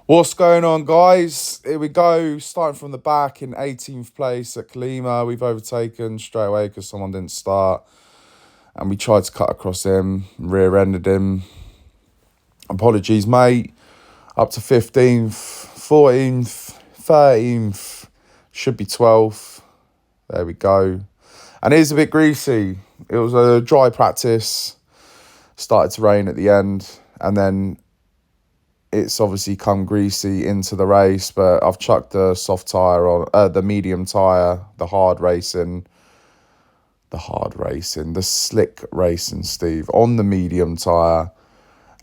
What's going on, guys? Here we go. Starting from the back in 18th place at Kyalami. We've overtaken straight away because someone didn't start. And we tried to cut across him, rear-ended him. Apologies, mate. Up to 15th, 14th, 13th. Should be 12th. There we go. And it is a bit greasy. It was a dry practice. Started to rain at the end. And then it's obviously come greasy into the race, but I've chucked the soft tyre on, the medium tyre, the slick racing, Steve, on the medium tyre.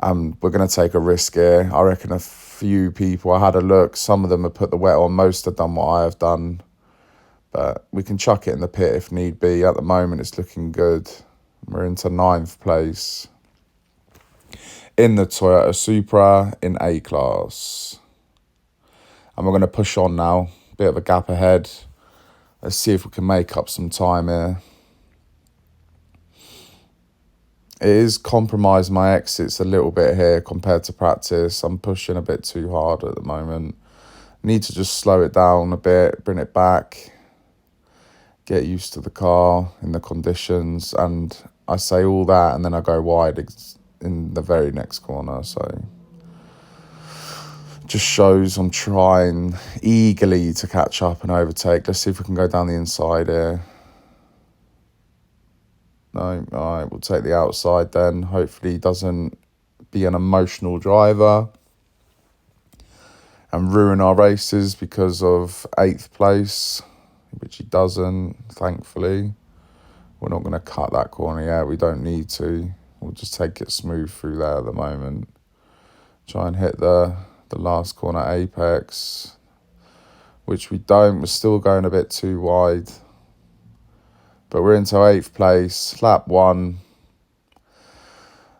And we're going to take a risk here. I reckon a few people, I had a look, some of them have put the wet on, most have done what I have done. But we can chuck it in the pit if need be. At the moment, it's looking good. We're into 9th place in the Toyota Supra in A class. And we're going to push on now. Bit of a gap ahead. Let's see if we can make up some time here. It is compromised my exits a little bit here compared to practice. I'm pushing a bit too hard at the moment. Need to just slow it down a bit, bring it back, get used to the car in the conditions. And I say all that and then I go wide in the very next corner. So just shows I'm trying eagerly to catch up and overtake. Let's see if we can go down the inside here. No, all right, we'll take the outside then. Hopefully he doesn't be an emotional driver and ruin our races because of 8th place, which he doesn't, thankfully. We're not going to cut that corner yet. We don't need to. We'll just take it smooth through there at the moment. Try and hit the last corner apex, which we don't. We're still going a bit too wide. But we're into 8th place, lap 1.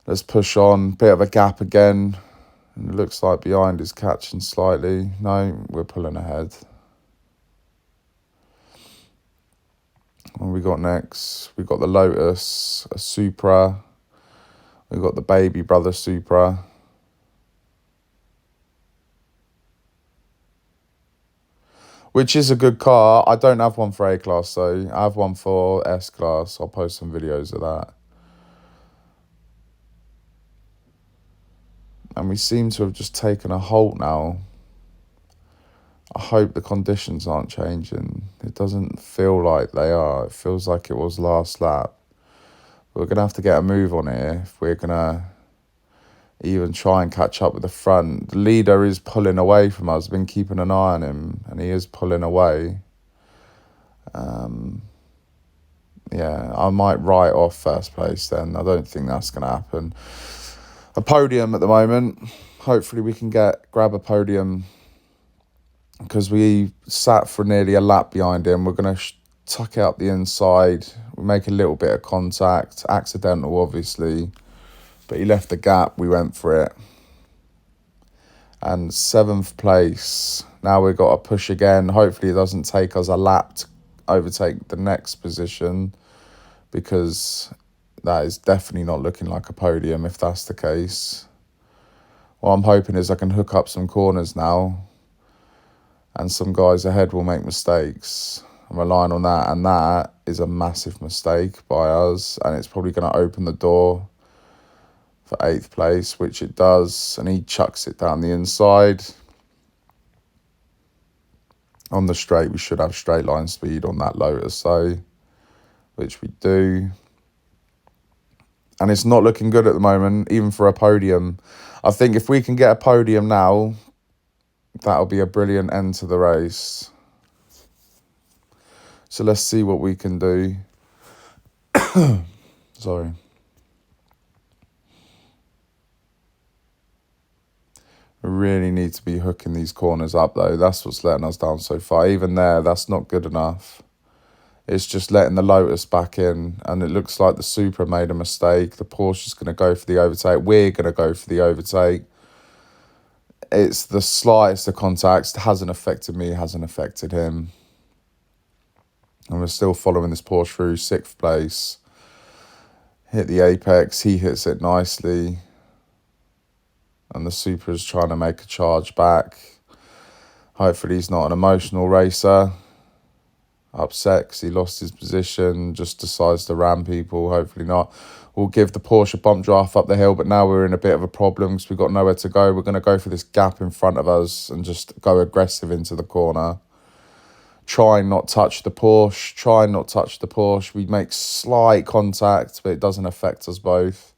Let's push on. Bit of a gap again. And it looks like behind is catching slightly. No, we're pulling ahead. What we got next? We got the Lotus, a Supra. We got the baby brother Supra. Which is a good car. I don't have one for A-Class though. I have one for S-Class. I'll post some videos of that. And we seem to have just taken a halt now. I hope the conditions aren't changing. It doesn't feel like they are. It feels like it was last lap. We're going to have to get a move on here if we're going to even try and catch up with the front. The leader is pulling away from us. I've been keeping an eye on him, and he is pulling away. Yeah, I might write off first place then. I don't think that's going to happen. A podium at the moment. Hopefully we can grab a podium because we sat for nearly a lap behind him. We're going to tuck it up the inside. We make a little bit of contact. Accidental, obviously. But he left the gap. We went for it. And 7th place. Now we've got to push again. Hopefully it doesn't take us a lap to overtake the next position, because that is definitely not looking like a podium if that's the case. What I'm hoping is I can hook up some corners now and some guys ahead will make mistakes. I'm relying on that, and that is a massive mistake by us, and it's probably going to open the door for 8th place, which it does, and he chucks it down the inside. On the straight, we should have straight line speed on that Lotus, though, which we do. And it's not looking good at the moment, even for a podium. I think if we can get a podium now, that'll be a brilliant end to the race. So let's see what we can do. Sorry. We really need to be hooking these corners up, though. That's what's letting us down so far. Even there, that's not good enough. It's just letting the Lotus back in, and it looks like the Supra made a mistake. The Porsche's going to go for the overtake. We're going to go for the overtake. It's the slightest of contacts. It hasn't affected me, hasn't affected him. And we're still following this Porsche through 6th place. Hit the apex. He hits it nicely. and the Supra's trying to make a charge back. Hopefully he's not an emotional racer. Upset because he lost his position, just decides to ram people. Hopefully not. We'll give the Porsche a bump draft up the hill, but now we're in a bit of a problem because we've got nowhere to go. We're going to go for this gap in front of us and just go aggressive into the corner. Try and not touch the Porsche. We make slight contact, but it doesn't affect us both.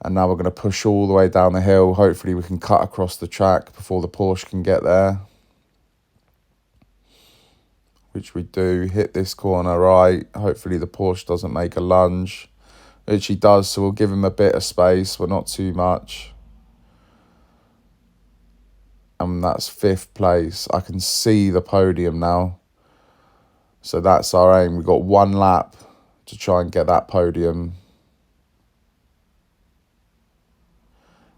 And now we're going to push all the way down the hill. Hopefully we can cut across the track before the Porsche can get there. Which we do. Hit this corner right. Hopefully the Porsche doesn't make a lunge. Which he does, so we'll give him a bit of space, but not too much. And that's 5th place. I can see the podium now. So that's our aim. We've got 1 lap to try and get that podium.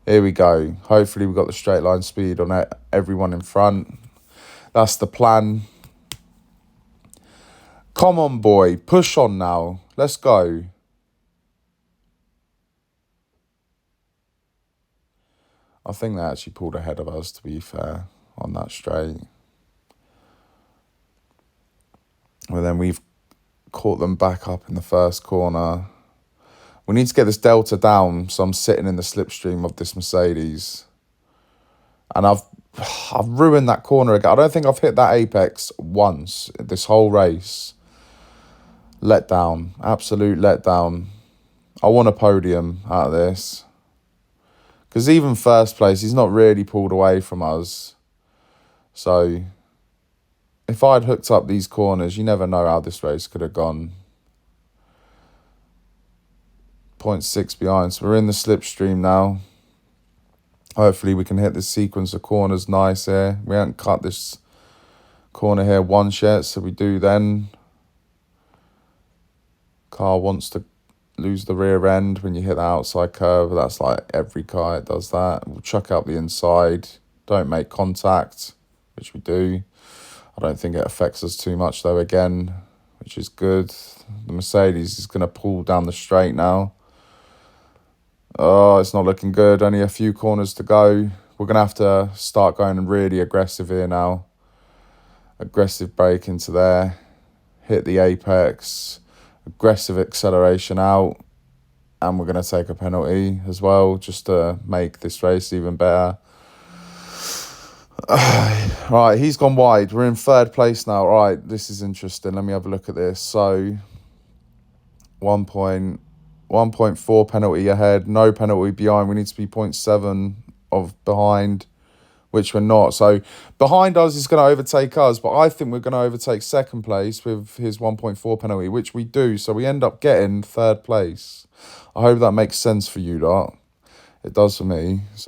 Here we go. Hopefully we've got the straight line speed on everyone in front. That's the plan. Come on, boy. Push on now. Let's go. I think they actually pulled ahead of us, to be fair, on that straight. But then we've caught them back up in the first corner. We need to get this delta down, so I'm sitting in the slipstream of this Mercedes. And I've ruined that corner again. I don't think I've hit that apex once this whole race. Letdown. Absolute letdown. I want a podium out of this. Because even first place, he's not really pulled away from us. So, if I'd hooked up these corners, you never know how this race could have gone. 0.6 behind. So, we're in the slipstream now. Hopefully, we can hit this sequence of corners nice here. We haven't cut this corner here once yet, so we do then. Car wants to lose the rear end when you hit the outside curve. That's like every car, it does that. We'll chuck out the inside. Don't make contact, which we do. I don't think it affects us too much though again, which is good. The Mercedes is going to pull down the straight now. Oh, it's not looking good. Only a few corners to go. We're going to have to start going really aggressive here now. Aggressive brake into there. Hit the apex. Aggressive acceleration out. And we're going to take a penalty as well, just to make this race even better. Right, he's gone wide. We're in 3rd place now. Right, this is interesting. Let me have a look at this. So, 1.4 penalty ahead. No penalty behind. We need to be 0.7 of behind, which we're not. So, behind us is going to overtake us, but I think we're going to overtake 2nd place with his 1.4 penalty, which we do. So, we end up getting 3rd place. I hope that makes sense for you lot. It does for me.